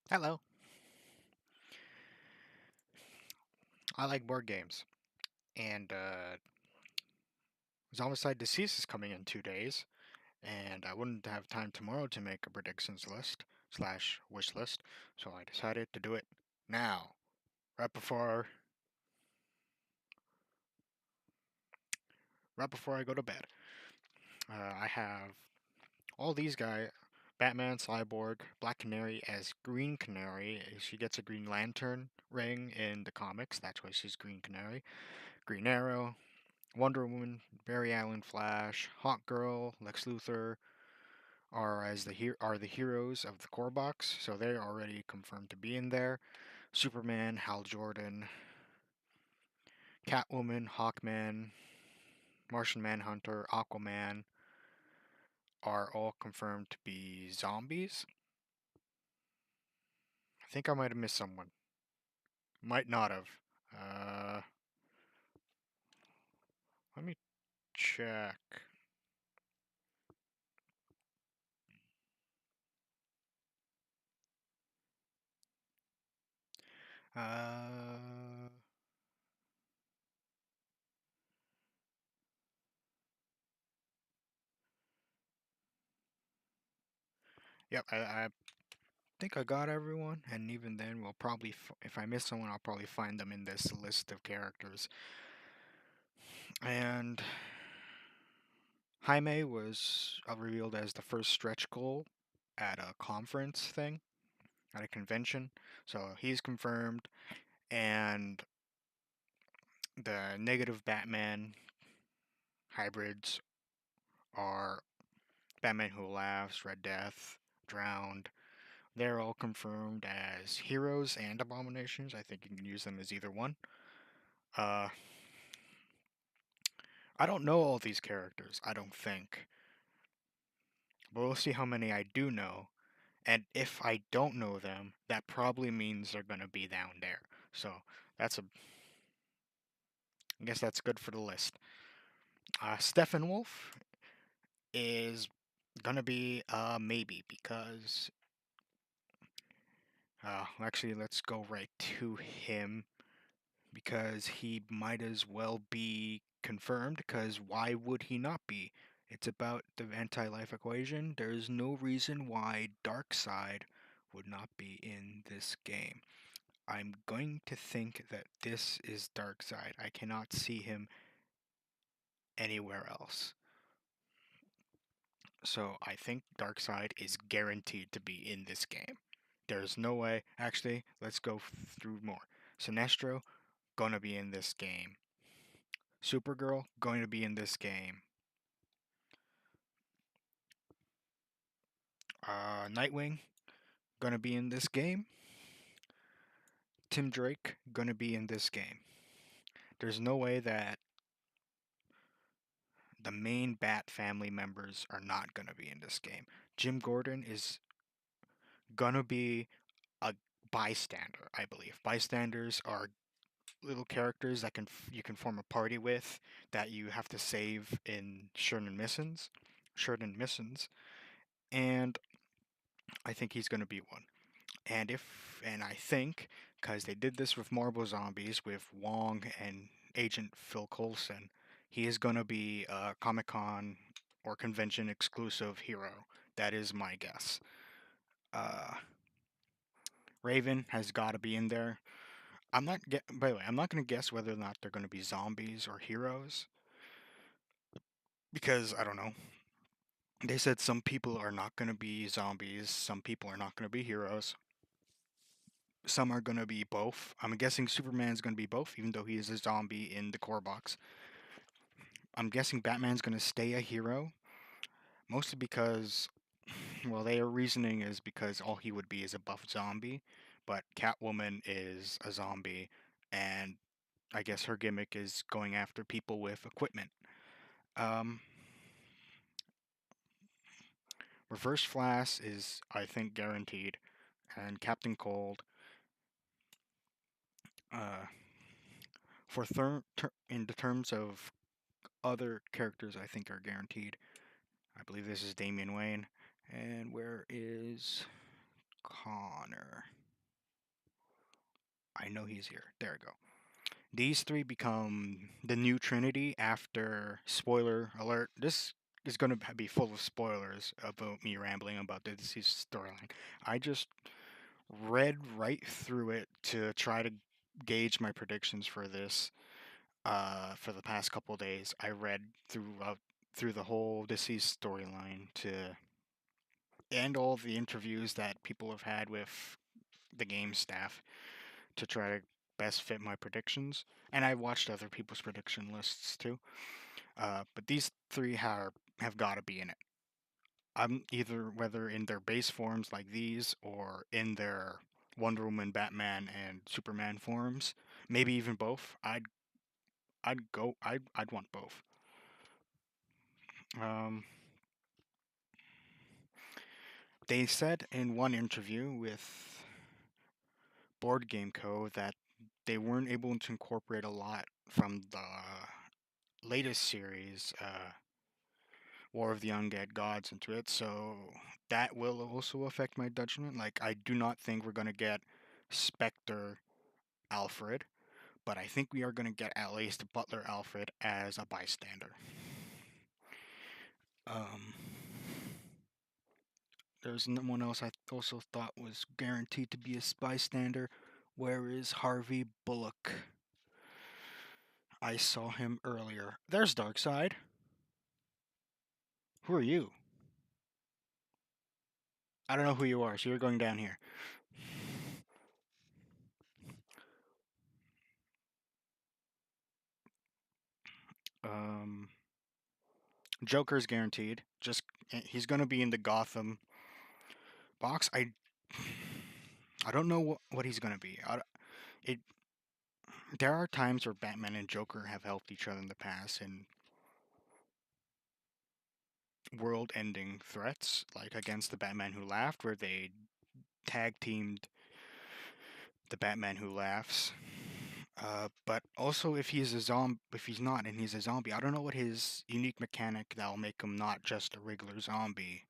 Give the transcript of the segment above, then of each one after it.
Hello. I like board games. And Zombicide DCeased is coming in 2 days, and I wouldn't have time tomorrow to make a predictions list slash wish list, so I decided to do it now, right before right before I go to bed. I have all these guys: Batman, Cyborg, Black Canary as Green Canary. She gets a Green Lantern ring in the comics. That's why she's Green Canary. Green Arrow, Wonder Woman, Barry Allen Flash, Hawk Girl, Lex Luthor, are the heroes of the core box, so they're already confirmed to be in there. Superman, Hal Jordan, Catwoman, Hawkman, Martian Manhunter, Aquaman are all confirmed to be zombies. I think I might have missed someone. Might not have. Uh, Let me check. Uh, yep, I think I got everyone, and even then, we'll probably, if I miss someone, I'll probably find them in this list of characters. And Jaime was revealed as the first stretch goal at a conference thing, at a convention. So he's confirmed. And the negative Batman hybrids are Batman Who Laughs, Red Death, Drowned. They're all confirmed as heroes and abominations. I think you can use them as either one. Uh, I don't know all these characters, I don't think. But we'll see how many I do know. And if I don't know them, that probably means they're going to be down there. So I guess that's good for the list. Steppenwolf is going to be maybe because, actually, let's go right to him because he might as well be confirmed because why would he not be? It's about the anti-life equation. There's no reason why Darkseid would not be in this game. I'm going to think that this is Darkseid. I cannot see him anywhere else. So I think Darkseid is guaranteed to be in this game. There's no way. Actually, let's go through more. Sinestro, gonna be in this game. Supergirl, going to be in this game. Nightwing, gonna be in this game. Tim Drake, gonna be in this game. There's no way that the main Bat family members are not gonna be in this game. Jim Gordon is gonna be a bystander, I believe. Bystanders are little characters that you can form a party with that you have to save in certain missions, and I think he's gonna be one. And I think because they did this with Marble Zombies with Wong and Agent Phil Coulson, he is gonna be a Comic Con or convention exclusive hero. That is my guess. Uh, Raven has got to be in there. By the way, I'm not gonna guess whether or not they're gonna be zombies or heroes because I don't know. They said some people are not gonna be zombies, some people are not gonna be heroes, some are gonna be both. I'm guessing Superman's gonna be both, even though he is a zombie in the core box. I'm guessing Batman's gonna stay a hero, mostly because, well, their reasoning is because all he would be is a buff zombie, but Catwoman is a zombie, and I guess her gimmick is going after people with equipment. Um, Reverse Flash is, I think, guaranteed, and Captain Cold. Uh, in the terms of other characters, I think are guaranteed. I believe this is Damian Wayne, and where is Connor? I know he's here. There we go. These three become the new Trinity after spoiler alert. This is going to be full of spoilers about me rambling about the deceased storyline. I just read right through it to try to gauge my predictions for this. For the past couple days, I read through the whole deceased storyline to and all the interviews that people have had with the game staff to try to best fit my predictions. And I watched other people's prediction lists too. But these three have got to be in it. I'm either whether in their base forms like these or in their Wonder Woman, Batman, and Superman forms, maybe even both. I'd want both. Um, they said in one interview with Board Game Co that they weren't able to incorporate a lot from the latest series, War of the Undead Gods, into it, so that will also affect my judgment. Like, I do not think we're gonna get Spectre Alfred, but I think we are gonna get at least Butler Alfred as a bystander. Um, there's no one else I also thought was guaranteed to be a bystander. Where is Harvey Bullock? I saw him earlier. There's Darkseid. Who are you? I don't know who you are, so you're going down here. Um, Joker's guaranteed. Just he's gonna be in the Gotham box. I don't know what he's gonna be. It there are times where Batman and Joker have helped each other in the past in world-ending threats, like against the Batman Who Laughed, where they tag teamed the Batman Who Laughs. But also, if he's not, and he's a zombie, I don't know what his unique mechanic that'll make him not just a regular zombie,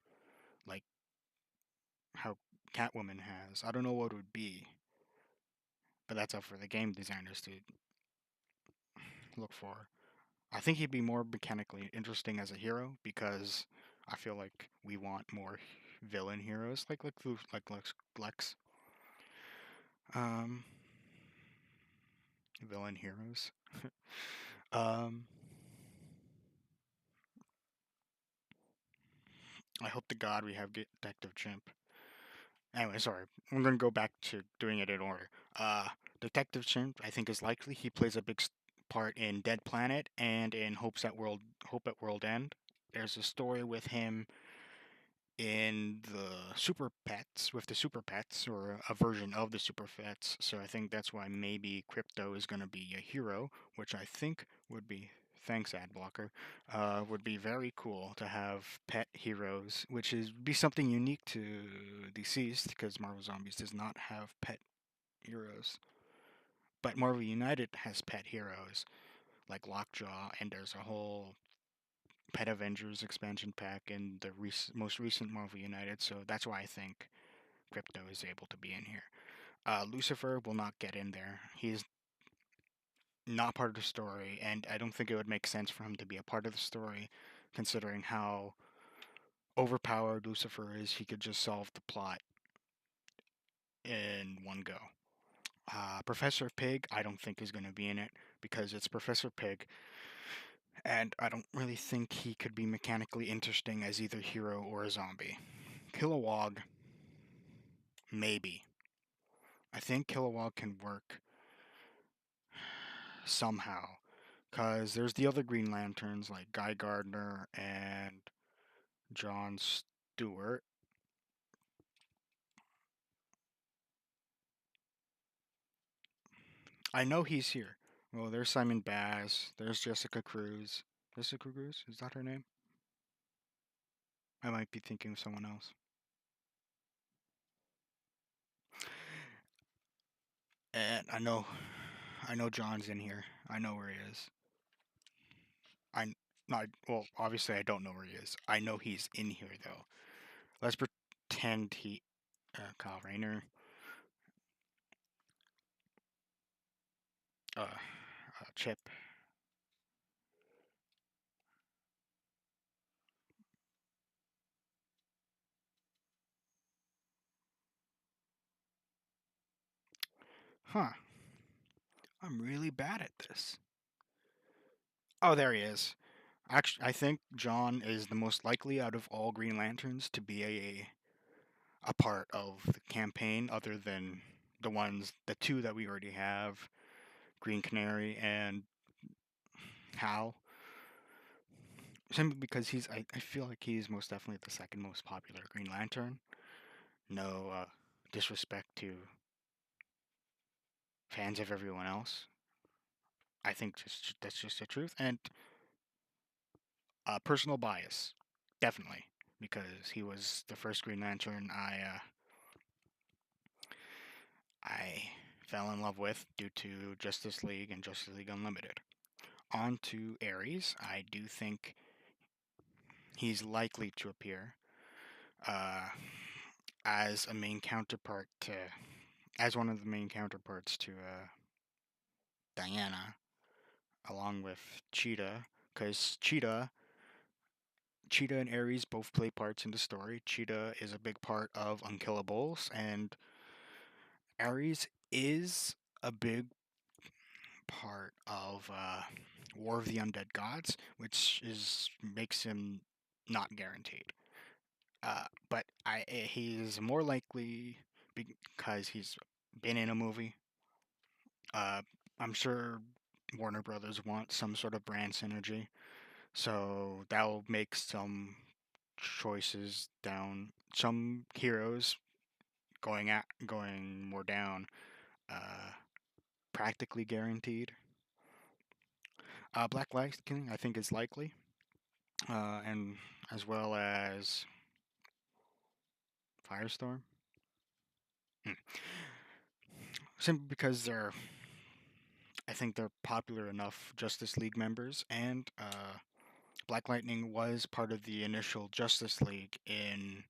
like how Catwoman has. I don't know what it would be, but that's up for the game designers to look for. I think he'd be more mechanically interesting as a hero because I feel like we want more villain heroes like Lex. Um, villain heroes. um, I hope to God we have Detective Chimp. Anyway, sorry. I'm gonna go back to doing it in order. Detective Chimp, I think, is likely. He plays a big part in Dead Planet and in Hope at World End. There's a story with him in the Super Pets with the Super Pets or a version of the Super Pets. So I think that's why maybe Crypto is going to be a hero, which I think would be thanks ad blocker would be very cool to have pet heroes, which is be something unique to DCeased because Marvel Zombies does not have pet heroes. But Marvel United has pet heroes like Lockjaw, and there's a whole Pet Avengers expansion pack in the most recent Marvel United, so that's why I think Crypto is able to be in here. Lucifer will not get in there. He's not part of the story, and I don't think it would make sense for him to be a part of the story, considering how overpowered Lucifer is. He could just solve the plot in one go. Professor Pig, I don't think is going to be in it because it's Professor Pig, and I don't really think he could be mechanically interesting as either hero or a zombie. Kilowog, maybe. I think Kilowog can work somehow. Because there's the other Green Lanterns like Guy Gardner and John Stewart. I know he's here. Well, there's Simon Bass. There's Jessica Cruz. Jessica Cruz? Is that her name? I might be thinking of someone else. And I know John's in here. I know where he is. I not well, obviously I don't know where he is. I know he's in here though. Let's pretend Kyle Rayner. Chip. Huh. I'm really bad at this. Oh, there he is. Actually, I think John is the most likely out of all Green Lanterns to be a part of the campaign, other than the two that we already have, Green Canary and Hal. Simply because I feel like he's most definitely the second most popular Green Lantern. No disrespect to fans of everyone else. I think that's just the truth, and personal bias, definitely, because he was the first Green Lantern I fell in love with due to Justice League and Justice League Unlimited. On to Ares. I do think he's likely to appear uh, as a main counterpart to, as one of the main counterparts to Diana, along with Cheetah, because Cheetah and Ares both play parts in the story. Cheetah is a big part of Unkillables, and Ares is a big part of War of the Undead Gods, which is makes him not guaranteed. But he's more likely because he's been in a movie. Uh, I'm sure Warner Brothers wants some sort of brand synergy, so that'll make some choices down, some heroes going more down, uh, practically guaranteed. Black Lightning, I think, is likely, and as well as Firestorm. Hmm. Simply because I think they're popular enough Justice League members, and Black Lightning was part of the initial Justice League in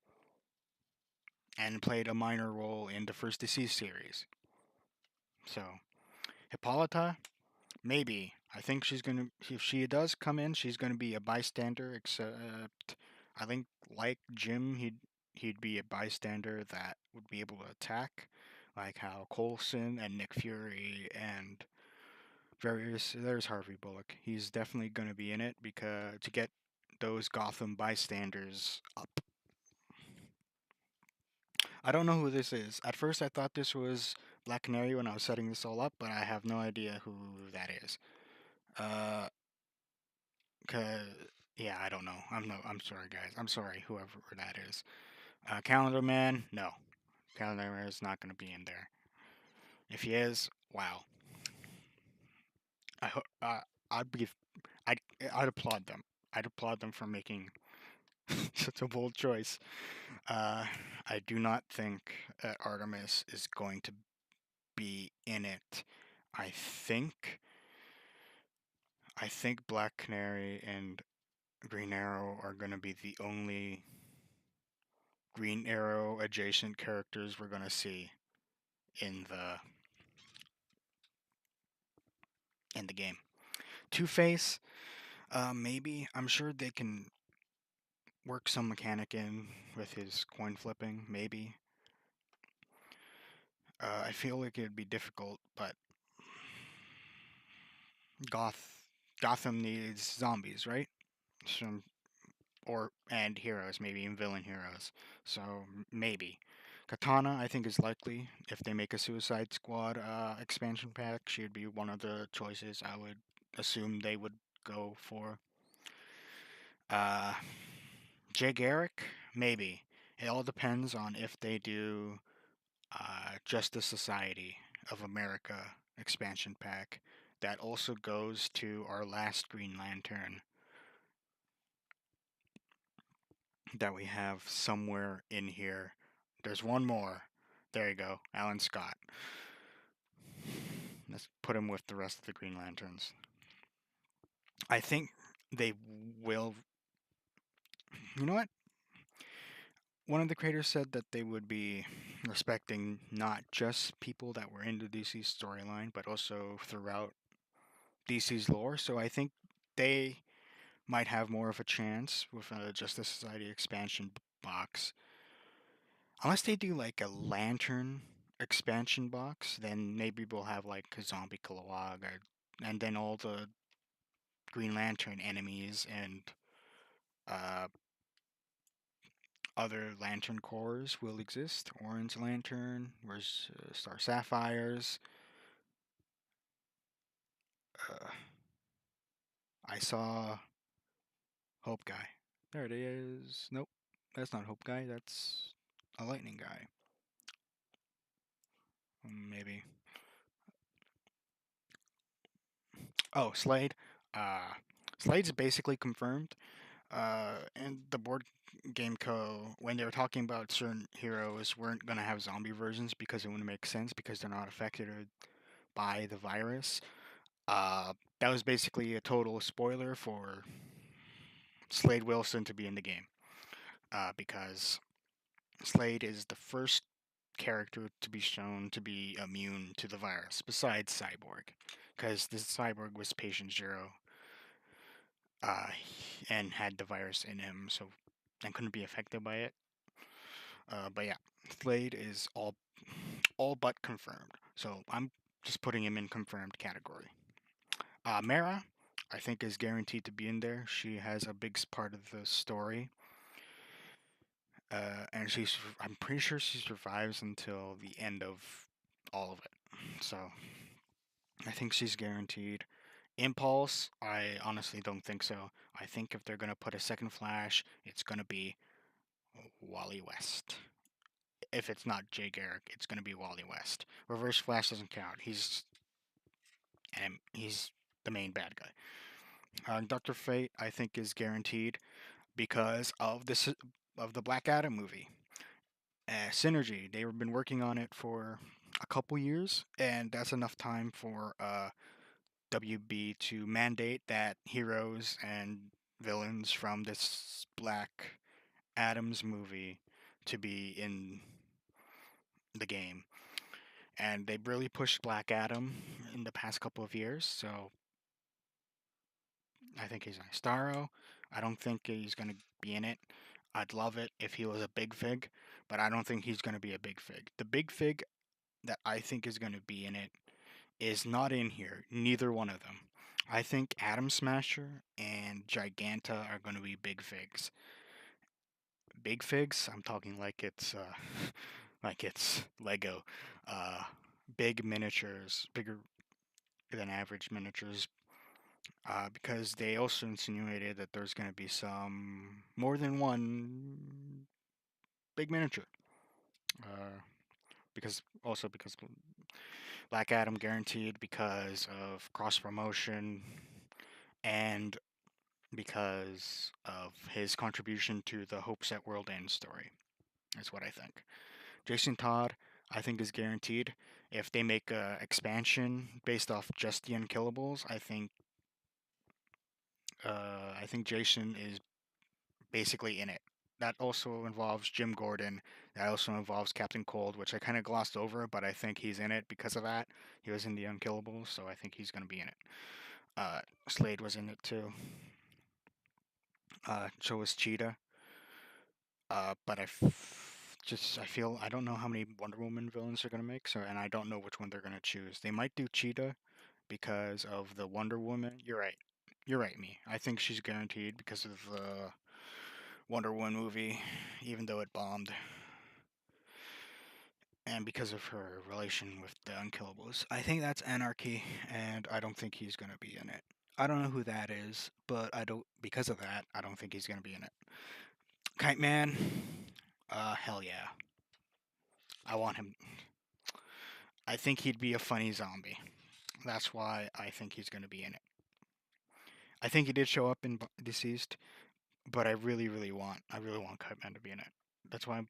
and played a minor role in the first DCeased series. So Hippolyta, maybe. I think she's gonna. If she does come in, she's gonna be a bystander. Except, I think like Jim, he'd be a bystander that would be able to attack, like how Coulson and Nick Fury and various. There's Harvey Bullock. He's definitely gonna be in it because to get those Gotham bystanders up. I don't know who this is. At first, I thought this was Black Canary when I was setting this all up, but I have no idea who that is. Uh, Cause yeah, I don't know. I'm sorry, guys. I'm sorry, whoever that is. Calendar Man, no. Calendar Man is not gonna be in there. If he is, wow. I I'd be, I'd, I'd applaud them. I'd applaud them for making such a bold choice. Uh, I do not think that Artemis is going to be in it. I think, I think Black Canary and Green Arrow are gonna be the only Green Arrow adjacent characters we're gonna see in the game. Two Face, maybe. I'm sure they can work some mechanic in with his coin flipping. Maybe. I feel like it'd be difficult, but Goth Gotham needs zombies, right? Some or and heroes, maybe even villain heroes. So maybe. Katana, I think, is likely. If they make a Suicide Squad expansion pack, she'd be one of the choices I would assume they would go for. Uh, Jay Garrick, maybe. It all depends on if they do Justice Society of America expansion pack. That also goes to our last Green Lantern that we have somewhere in here. There's one more. There you go, Alan Scott. Let's put him with the rest of the Green Lanterns. I think they will. You know what? one of the creators said that they would be respecting not just people that were in the DC storyline, but also throughout DC's lore. So I think they might have more of a chance with a Justice Society expansion box. Unless they do like a Lantern expansion box, then maybe we'll have like a Zombie Kilowog, and then all the Green Lantern enemies and uh, other Lantern cores will exist. Orange Lantern, where's Star Sapphires. Uh, I saw Hope Guy. There it is. Nope, that's not Hope Guy. That's a Lightning Guy. Maybe. Oh, Slade. Uh, Slade's basically confirmed. And the board game co, when they were talking about certain heroes, weren't gonna have zombie versions because it wouldn't make sense because they're not affected by the virus. That was basically a total spoiler for Slade Wilson to be in the game, because Slade is the first character to be shown to be immune to the virus, besides Cyborg, because this Cyborg was patient zero, uh, and had the virus in him, so and couldn't be affected by it. But yeah, Slade is all but confirmed, so I'm just putting him in confirmed category. Mara, I think, is guaranteed to be in there. She has a big part of the story, and I'm pretty sure she survives until the end of all of it. So I think she's guaranteed. Impulse, I honestly don't think so. I think if they're gonna put a second Flash, it's gonna be Wally West. If it's not Jay Garrick, it's gonna be Wally West. Reverse Flash doesn't count. He's the main bad guy. Doctor Fate, I think, is guaranteed because of the Black Adam movie. Synergy, they've been working on it for a couple years, and that's enough time for WB to mandate that heroes and villains from this Black Adams movie to be in the game. And they really pushed Black Adam in the past couple of years, so I think he's nice. Starro, I don't think he's going to be in it. I'd love it if he was a big fig, but I don't think he's going to be a big fig. The big fig that I think is going to be in it is not in here. Neither one of them. I think Atom Smasher and Giganta are going to be big figs. Big figs? I'm talking like it's like it's Lego. Uh, big miniatures, bigger than average miniatures. Because they also insinuated that there's going to be some more than one big miniature. Uh, because Black Adam guaranteed because of cross promotion and because of his contribution to the Hope Set World End story. That's what I think. Jason Todd, I think, is guaranteed. If they make a expansion based off just the Unkillables, I think Jason is basically in it. That also involves Jim Gordon. That also involves Captain Cold, which I kind of glossed over, but I think he's in it because of that. He was in the Unkillables, so I think he's going to be in it. Slade was in it too. So was Cheetah. But I feel I don't know how many Wonder Woman villains they're gonna make. So and I don't know which one they're gonna choose. They might do Cheetah because of the Wonder Woman. You're right. You're right, me. I think she's guaranteed because of the Wonder Woman movie, even though it bombed, and because of her relation with the Unkillables. I think that's Anarchy, and I don't think he's gonna be in it. I don't know who that is, but I don't. Because of that, I don't think he's gonna be in it. Kite Man, hell yeah, I want him. I think he'd be a funny zombie. That's why I think he's gonna be in it. I think he did show up in DCeased, but I really want Kite Man to be in it. That's why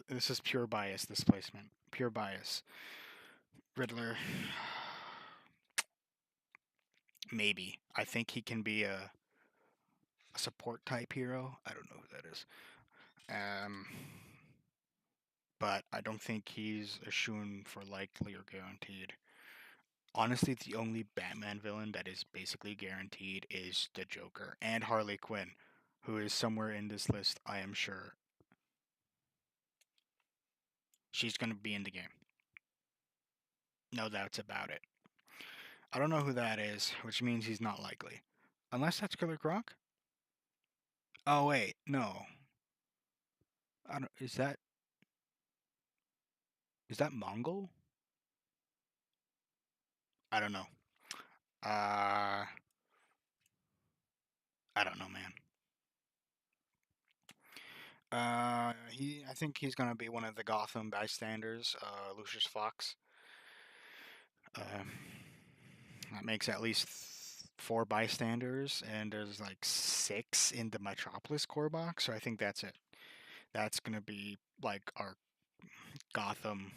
this is pure bias. This placement, pure bias. Riddler, maybe. I think he can be a support type hero. I don't know who that is. Um, but I don't think he's a shoo-in for likely or guaranteed. Honestly, the only Batman villain that is basically guaranteed is the Joker and Harley Quinn, who is somewhere in this list, I am sure. She's going to be in the game. No doubts about it. I don't know who that is, which means he's not likely. Unless that's Killer Croc? Oh, wait, no. I don't, is that Mongol? I don't know. Uh, I don't know, man. I think he's gonna be one of the Gotham bystanders, Lucius Fox. Uh, that makes at least four bystanders, and there's like six in the Metropolis core box, so I think that's it. That's gonna be like our Gotham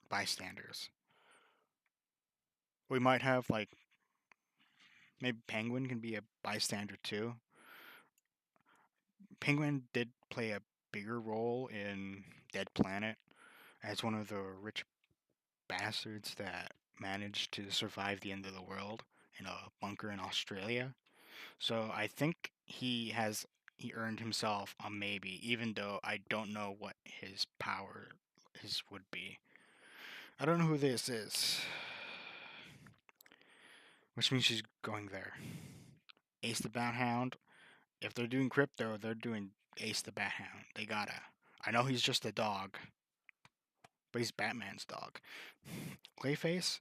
bystanders. We might have like maybe Penguin can be a bystander too. Penguin did play a bigger role in Dead Planet as one of the rich bastards that managed to survive the end of the world in a bunker in Australia. So I think he earned himself a maybe, even though I don't know what his power his would be. I don't know who this is, which means she's going there. Ace the Bat Hound. If they're doing crypto, they're doing Ace the Bat Hound. They gotta. I know he's just a dog, but he's Batman's dog. Clayface.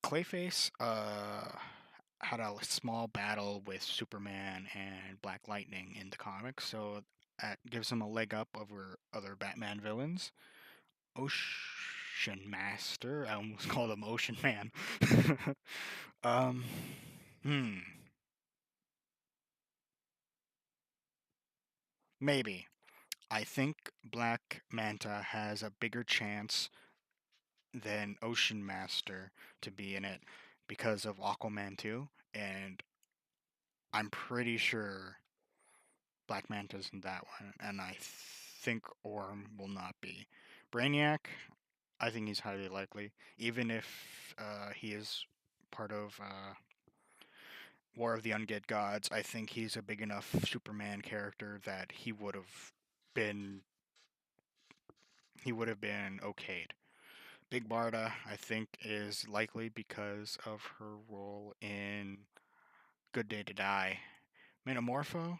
Clayface had a small battle with Superman and Black Lightning in the comics, so that gives him a leg up over other Batman villains. Ocean Master, I almost called him Ocean Man. um, hmm, maybe. I think Black Manta has a bigger chance than Ocean Master to be in it because of Aquaman 2, and I'm pretty sure Black Manta's in that one, and I think Orm will not be. Brainiac, I think he's highly likely, even if he is part of War of the Undead Gods. I think he's a big enough Superman character that been he would have been okayed. Big Barda, I think, is likely because of her role in Good Day to Die. Metamorpho,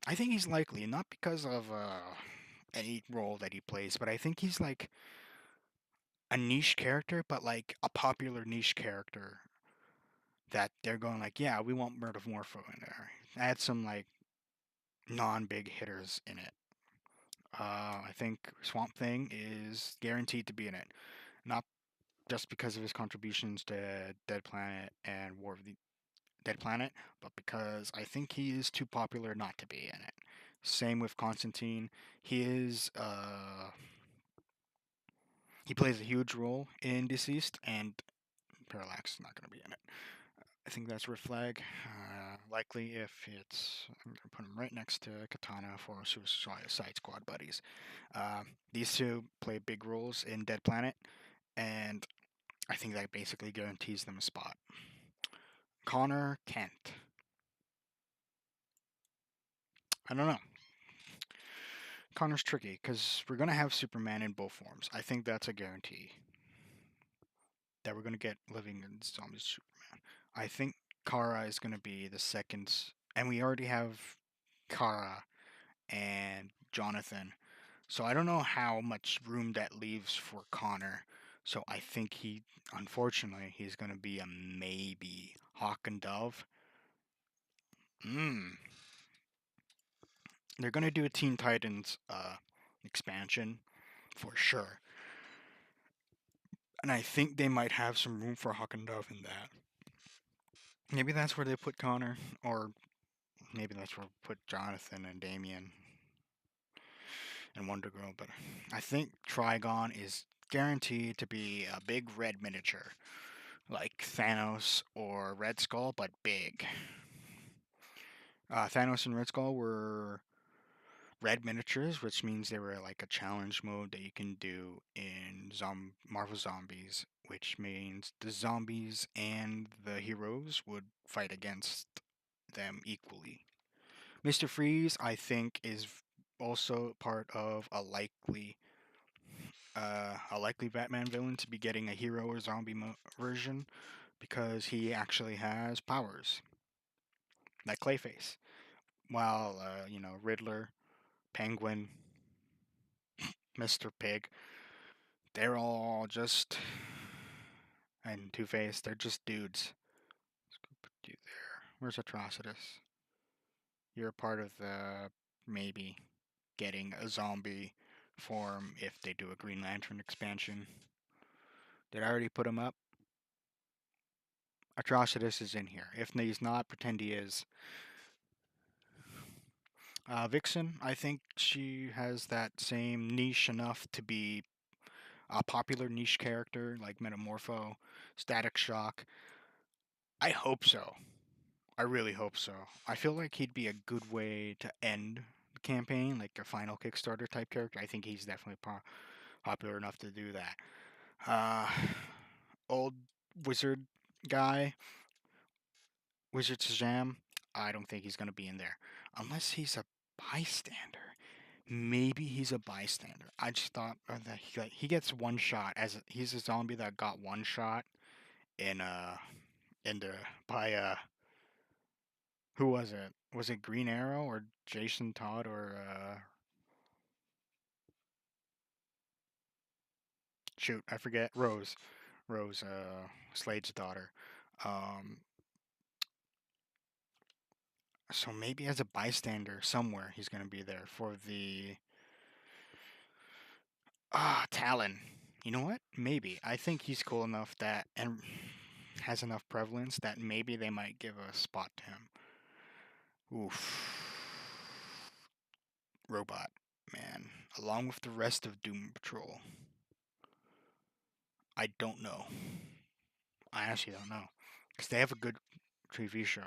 I think he's likely, not because of any role that he plays, but I think he's like a niche character, but like a popular niche character that they're going like, yeah, we want Metamorpho in there. Add some like non-big hitters in it. I think Swamp Thing is guaranteed to be in it, not just because of his contributions to Dead Planet and War of the Dead Planet, but because I think he is too popular not to be in it. Same with Constantine. He is he plays a huge role in DCeased, and Parallax is not going to be in it. I think that's Red Flag. Likely if it's, I'm going to put him right next to Katana for Suicide Squad buddies. These two play big roles in Dead Planet, and I think that basically guarantees them a spot. Connor Kent. I don't know. Connor's tricky because we're going to have Superman in both forms. I think that's a guarantee that we're going to get living in zombie Superman. I think Kara is going to be the second, and we already have Kara and Jonathan. So I don't know how much room that leaves for Connor. So I think unfortunately, he's going to be a maybe. Hawk and Dove. Hmm. They're going to do a Teen Titans expansion for sure. And I think they might have some room for Hawk and Dove in that. Maybe that's where they put Connor, or maybe that's where they put Jonathan and Damien and Wonder Girl. But I think Trigon is guaranteed to be a big red miniature, like Thanos or Red Skull, but big. Thanos and Red Skull were red miniatures, which means they were like a challenge mode that you can do in Marvel Zombies, which means the zombies and the heroes would fight against them equally. Mr. Freeze, I think, is also part of a likely Batman villain to be getting a hero or zombie version because he actually has powers like Clayface. While Riddler, Penguin, Mr. Pig, they're all just and Two Face, they're just dudes. Let's go put you there. Where's Atrocitus? You're a part of the maybe getting a zombie form if they do a Green Lantern expansion. Did I already put him up? Atrocitus is in here. If he's not, pretend he is. Vixen, I think she has that same niche enough to be a popular niche character like Metamorpho, Static Shock. I hope so. I really hope so. I feel like he'd be a good way to end the campaign, like a final Kickstarter type character. I think he's definitely popular enough to do that. Uh, old wizard guy, Wizard Shazam. I don't think he's gonna be in there unless he's a bystander. Maybe he's a bystander. I just thought that he gets one shot he's a zombie that got one shot in in the by who was it? Was it Green Arrow or Jason Todd or shoot, I forget. Rose, Slade's daughter. Um, so maybe as a bystander somewhere he's gonna be there for the Talon. You know what? Maybe. I think he's cool enough that and has enough prevalence that maybe they might give a spot to him. Oof. Robot, man. Along with the rest of Doom Patrol. I don't know. I actually don't know. Because they have a good TV show.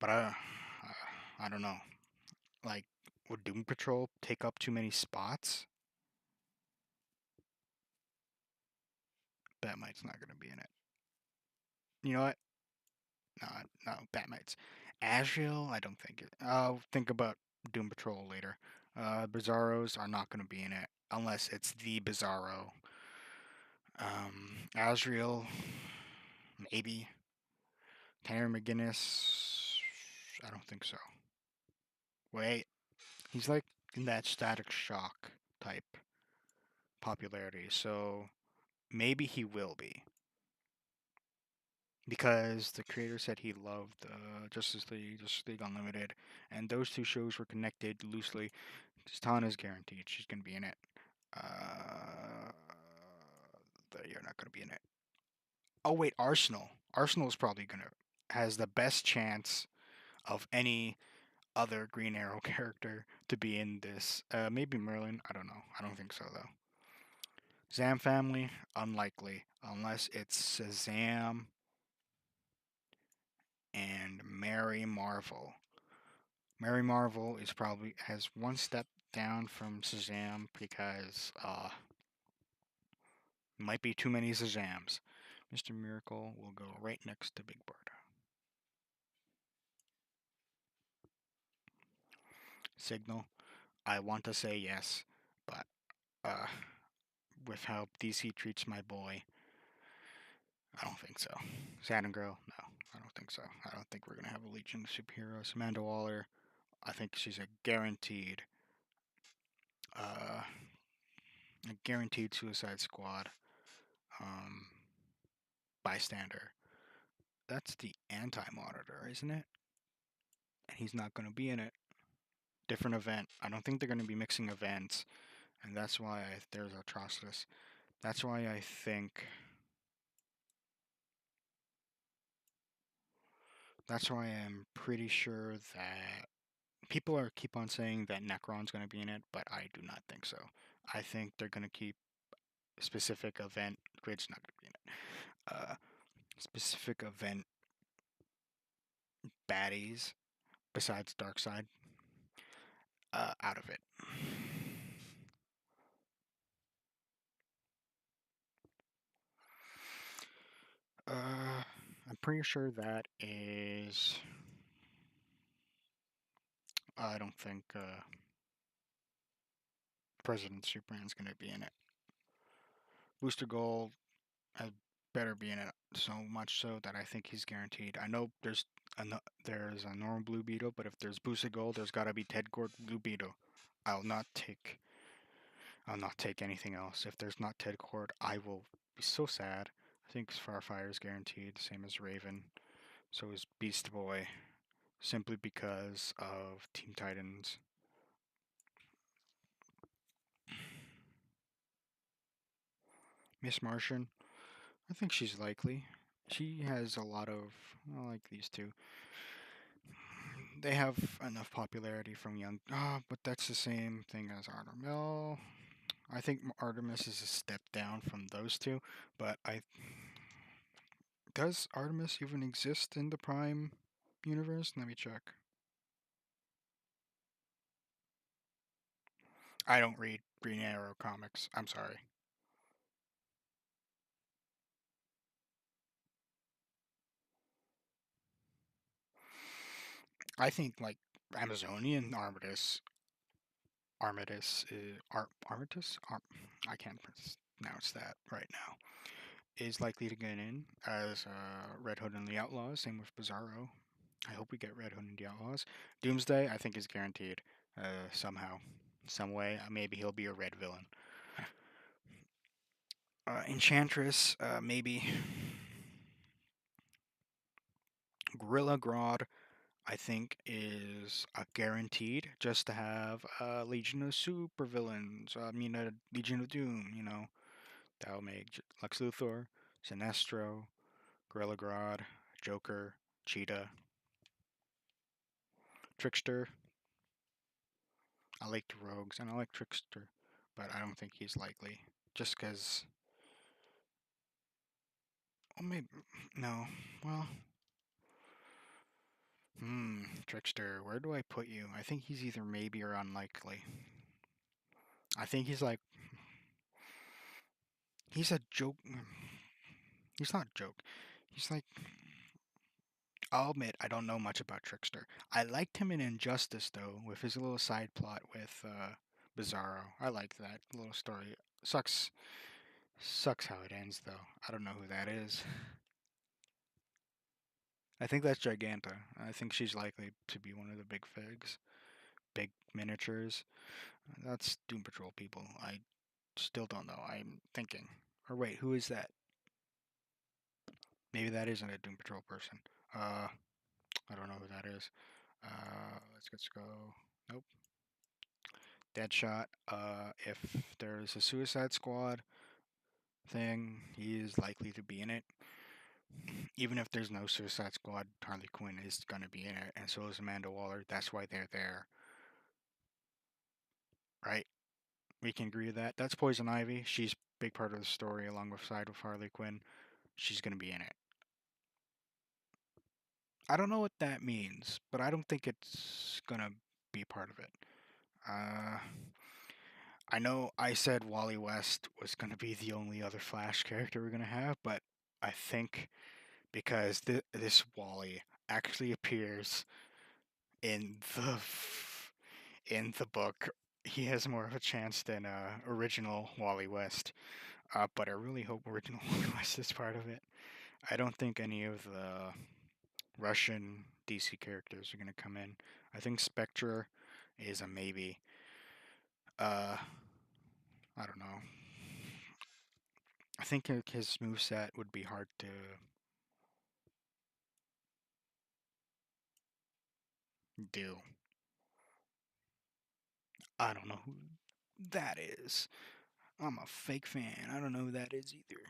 But I don't know. Like, would Doom Patrol take up too many spots? Batmite's not going to be in it. You know what? No, no, Batmites. Azrael, I don't think it. I'll think about Doom Patrol later. Bizarros are not going to be in it unless it's the Bizarro. Azrael, maybe. Tanner McGinnis, I don't think so. Wait, he's like in that Static Shock type popularity, so maybe he will be. Because the creator said he loved Justice League Unlimited, and those two shows were connected loosely. Tana's guaranteed she's gonna be in it. Uh, you're not gonna be in it. Oh wait, Arsenal. Arsenal's probably gonna has the best chance of any other Green Arrow character to be in this. Maybe Merlin. I don't know. I don't think so though. Zam family, unlikely unless it's Shazam and Mary Marvel. Mary Marvel is probably has one step down from Shazam because might be too many Shazams. Mr. Miracle will go right next to Big Bird. Signal. I want to say yes, but uh, with how DC treats my boy, I don't think so. Saturn Girl, no, I don't think so. I don't think we're gonna have a Legion of Superheroes. Amanda Waller, I think she's uh, a guaranteed Suicide Squad um, bystander. That's the Anti-Monitor, isn't it? And he's not gonna be in it. Different event. I don't think they're gonna be mixing events, and that's why there's Atrocitus. That's why I think. That's why I'm pretty sure that people are keep on saying that Necron's going to be in it, but I do not think so. I think they're going to keep specific event. Grid's not going to be in it. Specific event baddies besides Darkseid. out of it. I'm pretty sure that is. I don't think President Superman's going to be in it. Booster Gold had better be in it, so much so that I think he's guaranteed. I know there's a normal Blue Beetle, but if there's Booster Gold, there's got to be Ted Cord Blue Beetle. I'll not take I'll not take anything else. If there's not Ted Cord, I will be so sad. I think Starfire is guaranteed, same as Raven. So is Beast Boy, simply because of Teen Titans. Miss Martian, I think she's likely. She has a lot of, I like these two. They have enough popularity from young. But that's the same thing as Artemis. Well, I think Artemis is a step down from those two. But I does Artemis even exist in the Prime universe? Let me check. I don't read Green Arrow comics. I'm sorry. I think like Amazonian Armistice, I can't pronounce that right now, is likely to get in as Red Hood and the Outlaws. Same with Bizarro. I hope we get Red Hood and the Outlaws. Doomsday, I think, is guaranteed somehow, some way. Maybe he'll be a red villain. Enchantress, maybe. Gorilla Grodd, I think, is guaranteed just to have a Legion of Supervillains. A Legion of Doom, That'll make Lex Luthor, Sinestro, Gorilla Grodd, Joker, Cheetah, Trickster. I like the Rogues and I like Trickster, but I don't think he's likely. Just because. Oh, maybe. No. Well. Trickster. Where do I put you? I think he's either maybe or unlikely. I think he's like. He's a joke. He's not a joke. He's like. I'll admit, I don't know much about Trickster. I liked him in Injustice, though, with his little side plot with Bizarro. I like that little story. Sucks how it ends, though. I don't know who that is. I think that's Giganta. I think she's likely to be one of the big figs. Big miniatures. That's Doom Patrol people. I still don't know. I'm thinking. Or wait, who is that? Maybe that isn't a Doom Patrol person. I don't know who that is. Let's go. Nope. Deadshot. If there's a Suicide Squad thing, he is likely to be in it. Even if there's no Suicide Squad, Harley Quinn is gonna be in it, and so is Amanda Waller. That's why they're there, right? We can agree with that. That's Poison Ivy. She's a big part of the story, along with side with Harley Quinn. She's gonna be in it. I don't know what that means, but I don't think it's gonna be part of it. Uh, I know I said Wally West was gonna be the only other Flash character we're gonna have, but I think because this Wally actually appears in the book, he has more of a chance than original Wally West. But I really hope original Wally West is part of it. I don't think any of the Russian DC characters are going to come in. I think Spectre is a maybe. Uh, I don't know. I think his moveset would be hard to do. I don't know who that is. I'm a fake fan. I don't know who that is either.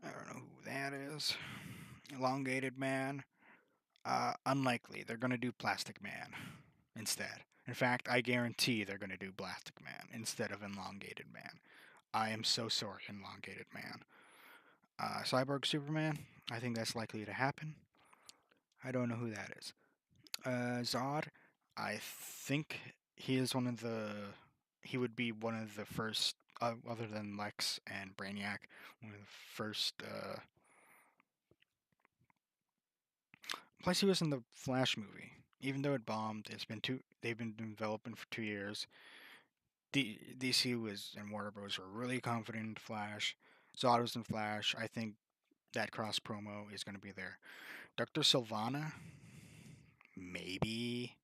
I don't know who that is. Elongated Man. Unlikely. They're gonna do Plastic Man instead. In fact, I guarantee they're gonna do Plastic Man instead of Elongated Man. I am so sorry, Elongated Man. Cyborg Superman. I think that's likely to happen. I don't know who that is. Zod. I think he is one of the. He would be one of the first, other than Lex and Brainiac, one of the first. Plus, he was in the Flash movie. Even though it bombed, it's been two. They've been developing for 2 years. DC was and Warner Bros. Were really confident in Flash. Zod was in Flash. I think that cross promo is going to be there. Dr. Sylvana, maybe.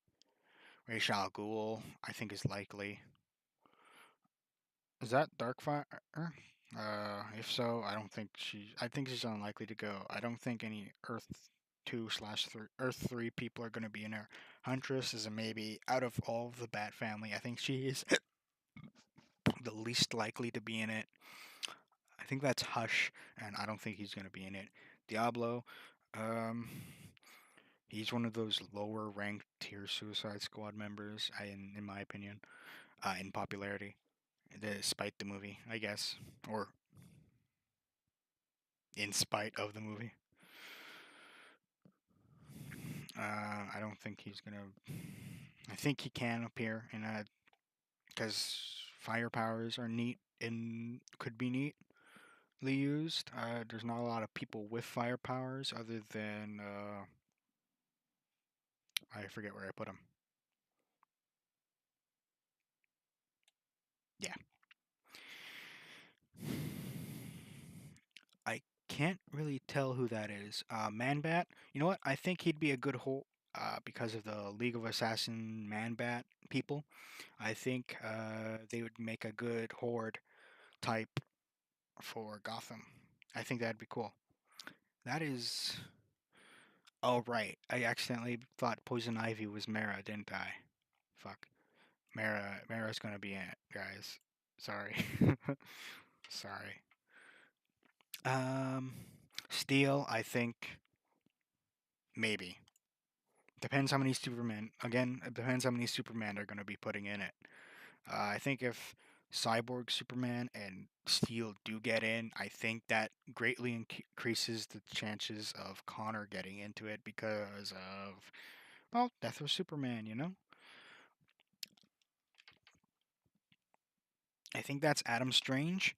Ra's al Ghul, I think is likely. Is that Darkfire? If so, I don't think she. I think she's unlikely to go. I don't think any Earth 2/3, Earth 3 people are going to be in her. Huntress is a maybe. Out of all of the Bat family, I think she is the least likely to be in it. I think that's Hush, and I don't think he's going to be in it. Diablo, um, he's one of those lower ranked tier Suicide Squad members, in my opinion, in popularity, despite the movie, I guess, or in spite of the movie. I don't think he's gonna. I think he can appear in a because fire powers are neat and could be neatly used. There's not a lot of people with fire powers other than I forget where I put him. Yeah, I can't really tell who that is. Man Bat. You know what? I think he'd be a good whole. Because of the League of Assassin Man Bat people, I think they would make a good horde type for Gotham. I think that'd be cool. That is. Oh, right. I accidentally thought Poison Ivy was Mara, didn't I? Fuck. Mara's gonna be in it, guys. Sorry. Sorry. Um, Steel, I think maybe. Depends how many Superman. Again, it depends how many Superman they're gonna be putting in it. I think if Cyborg Superman and Steel do get in, I think that greatly increases the chances of Connor getting into it because of, well, Death of Superman, you know? I think that's Adam Strange.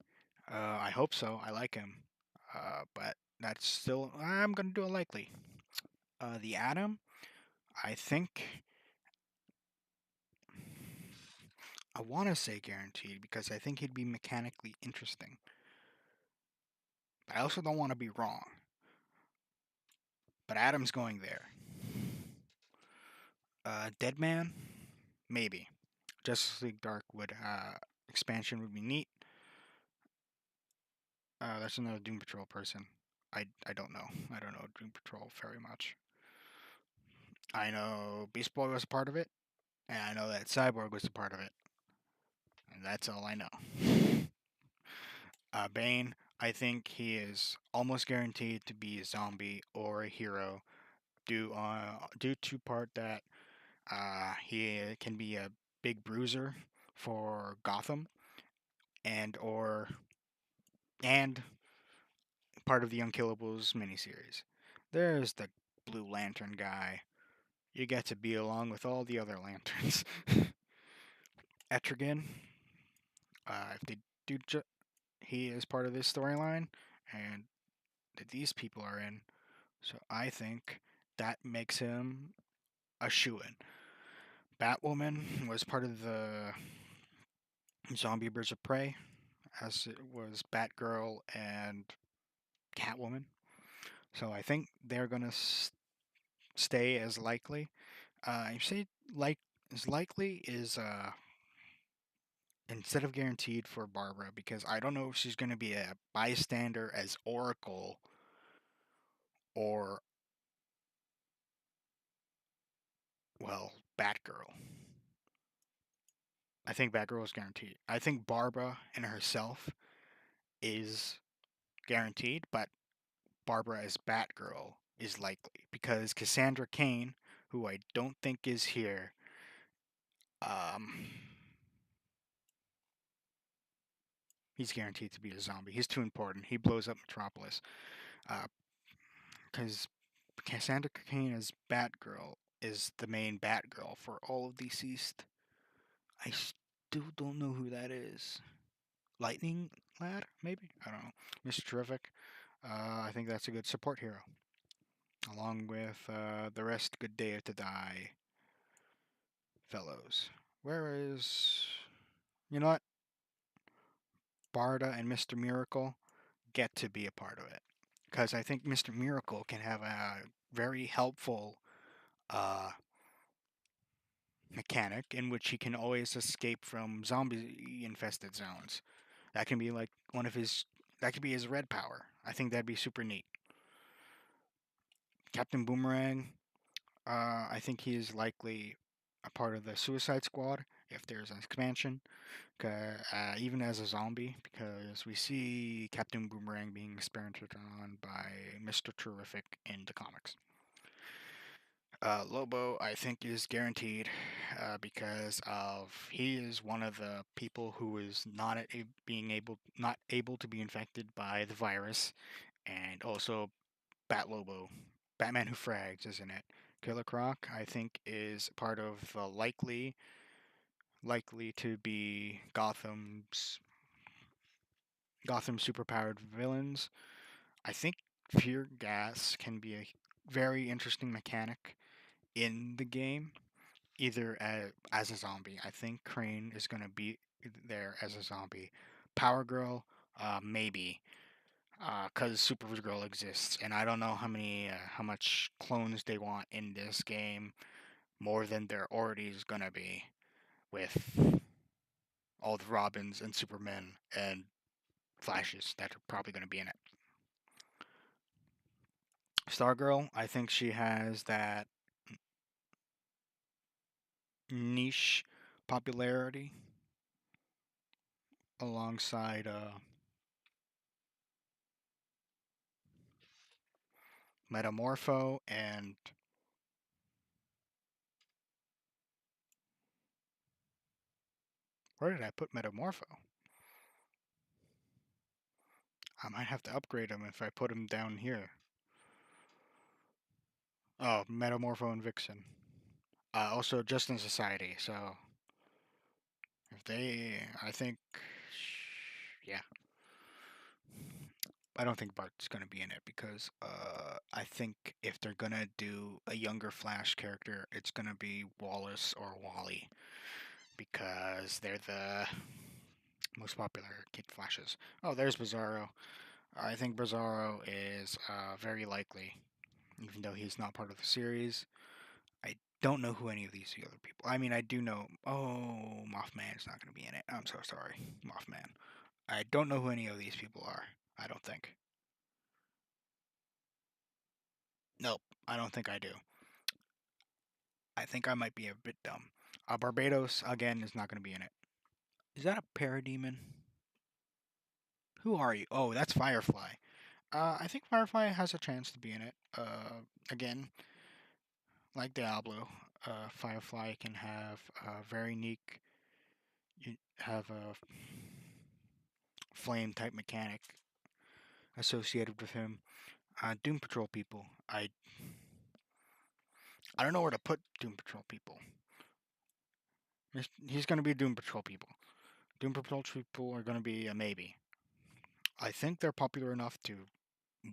I hope so. I like him. But that's still, I'm going to do a likely. The Atom, I think, I want to say guaranteed because I think he'd be mechanically interesting. But I also don't want to be wrong. But Adam's going there. Deadman, maybe. Justice League Dark would expansion would be neat. That's another Doom Patrol person. I don't know. I don't know Doom Patrol very much. I know Beast Boy was a part of it, and I know that Cyborg was a part of it, and that's all I know. Bane, I think he is almost guaranteed to be a zombie or a hero, due to part that he can be a big bruiser for Gotham, and and part of the Unkillables miniseries. There's the Blue Lantern guy. You get to be along with all the other lanterns. Etrigan, if they do, he is part of this storyline, and that these people are in. So I think that makes him a shoe-in. Batwoman was part of the Zombie Birds of Prey, as it was Batgirl and Catwoman. So I think they're gonna stay as likely. I say like as likely is instead of guaranteed for Barbara because I don't know if she's gonna be a bystander as Oracle or, well, Batgirl. I think Batgirl is guaranteed. I think Barbara in herself is guaranteed, but Barbara as Batgirl is likely because Cassandra Cain, who I don't think is here, um, he's guaranteed to be a zombie. He's too important. He blows up Metropolis. Because Cassandra Cain as Batgirl, is the main Batgirl for all of DCeased. I still don't know who that is. Lightning Lad, maybe? I don't know. Mr. Terrific. I think that's a good support hero. Along with the rest, Good Day to Die fellows. Whereas, you know what? Barda and Mr. Miracle get to be a part of it. Because I think Mr. Miracle can have a very helpful uh, mechanic in which he can always escape from zombie infested zones. That can be like one of his. That could be his red power. I think that'd be super neat. Captain Boomerang. I think he is likely a part of the Suicide Squad if there's an expansion. Even as a zombie, because we see Captain Boomerang being experimented on by Mr. Terrific in the comics. Lobo, I think, is guaranteed because of he is one of the people who is not able to be infected by the virus, and also Bat Lobo, Batman Who Frags, isn't it? Killer Croc, I think, is part of the likely to be Gotham superpowered villains. I think Fear Gas can be a very interesting mechanic in the game, either as a zombie. I think Crane is going to be there as a zombie. Power Girl, maybe, because Supergirl exists, and I don't know how much clones they want in this game, more than there already is going to be with all the Robins and Supermen and Flashes that are probably going to be in it. Stargirl, I think she has that niche popularity alongside Metamorpho and where did I put Metamorpho? I might have to upgrade him if I put him down here. Oh, Metamorpho and Vixen. Also, Just in Society. So if I think, yeah, I don't think Bart's gonna be in it because I think if they're gonna do a younger Flash character, it's gonna be Wallace or Wally because they're the most popular kid Flashes. Oh, there's Bizarro. I think Bizarro is very likely, even though he's not part of the series. I don't know who any of these other people. I mean, I do know. Oh, Mothman is not going to be in it. I'm so sorry, Mothman. I don't know who any of these people are. I don't think. Nope, I don't think I do. I think I might be a bit dumb. Barbados again is not going to be in it. Is that a parademon? Who are you? Oh, that's Firefly. I think Firefly has a chance to be in it. Again, like Diablo, Firefly can have a very unique, you have a flame type mechanic associated with him. Doom Patrol people. I don't know where to put Doom Patrol people. He's going to be Doom Patrol people. Doom Patrol people are going to be a maybe. I think they're popular enough to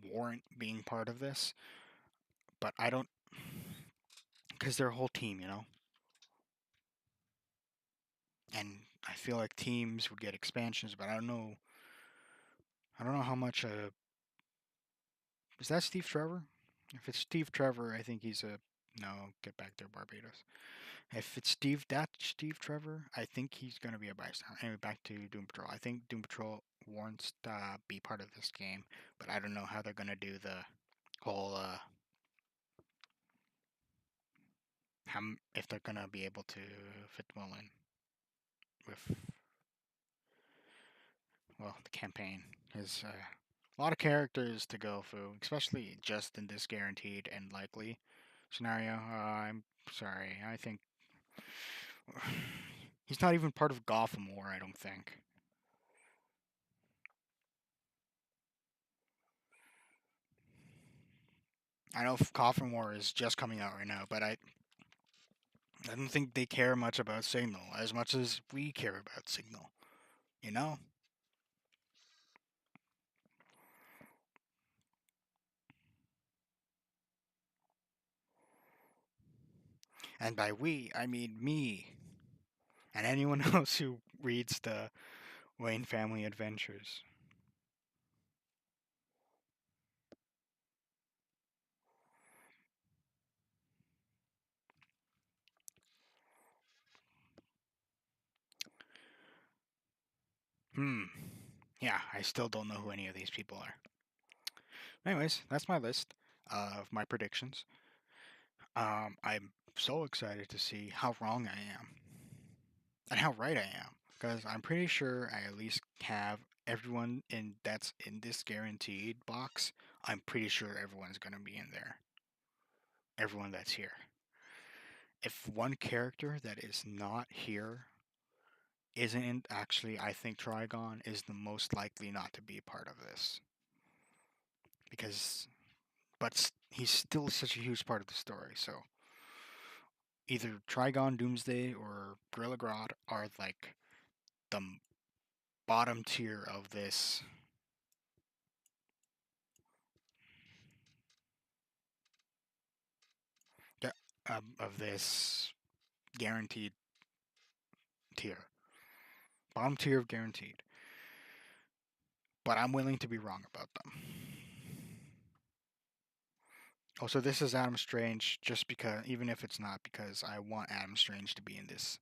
warrant being part of this, but I don't because they're a whole team, you know. And I feel like teams would get expansions, but I don't know. I don't know how much. Is that Steve Trevor? If it's Steve Trevor, I think he's a no. Get back there, Barbados. If it's Steve Trevor, I think he's gonna be a bystander. Anyway, back to Doom Patrol. I think Doom Patrol warrants to be part of this game, but I don't know how they're gonna do the whole how if they're gonna be able to fit well in with the campaign. There's a lot of characters to go through, especially just in this guaranteed and likely scenario. I'm sorry. I think he's not even part of Gotham War, I don't think. I know Gotham War is just coming out right now, but I don't think they care much about Signal as much as we care about Signal, you know? And by we, I mean me and anyone else who reads the Wayne Family Adventures. Hmm. Yeah, I still don't know who any of these people are. Anyways, that's my list of my predictions. I'm so excited to see how wrong I am and how right I am because I'm pretty sure I at least have everyone in that's in this guaranteed box. I'm pretty sure everyone's gonna be in there. Everyone that's here. If one character that is not here isn't actually, I think Trigon is the most likely not to be a part of this because, but he's still such a huge part of the story. So either Trigon, Doomsday, or Gorilla Grodd are like the bottom tier of this of this guaranteed tier, bottom tier of guaranteed. But I'm willing to be wrong about them. Also, this is Adam Strange just because, even if it's not, because I want Adam Strange to be in this.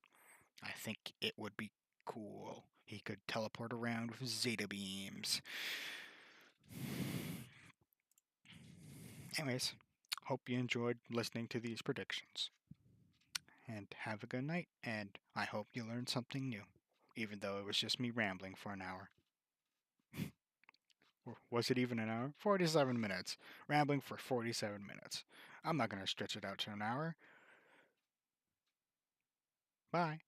I think it would be cool. He could teleport around with Zeta beams. Anyways, hope you enjoyed listening to these predictions. And have a good night, and I hope you learned something new, even though it was just me rambling for an hour. Or was it even an hour? 47 minutes. Rambling for 47 minutes. I'm not going to stretch it out to an hour. Bye.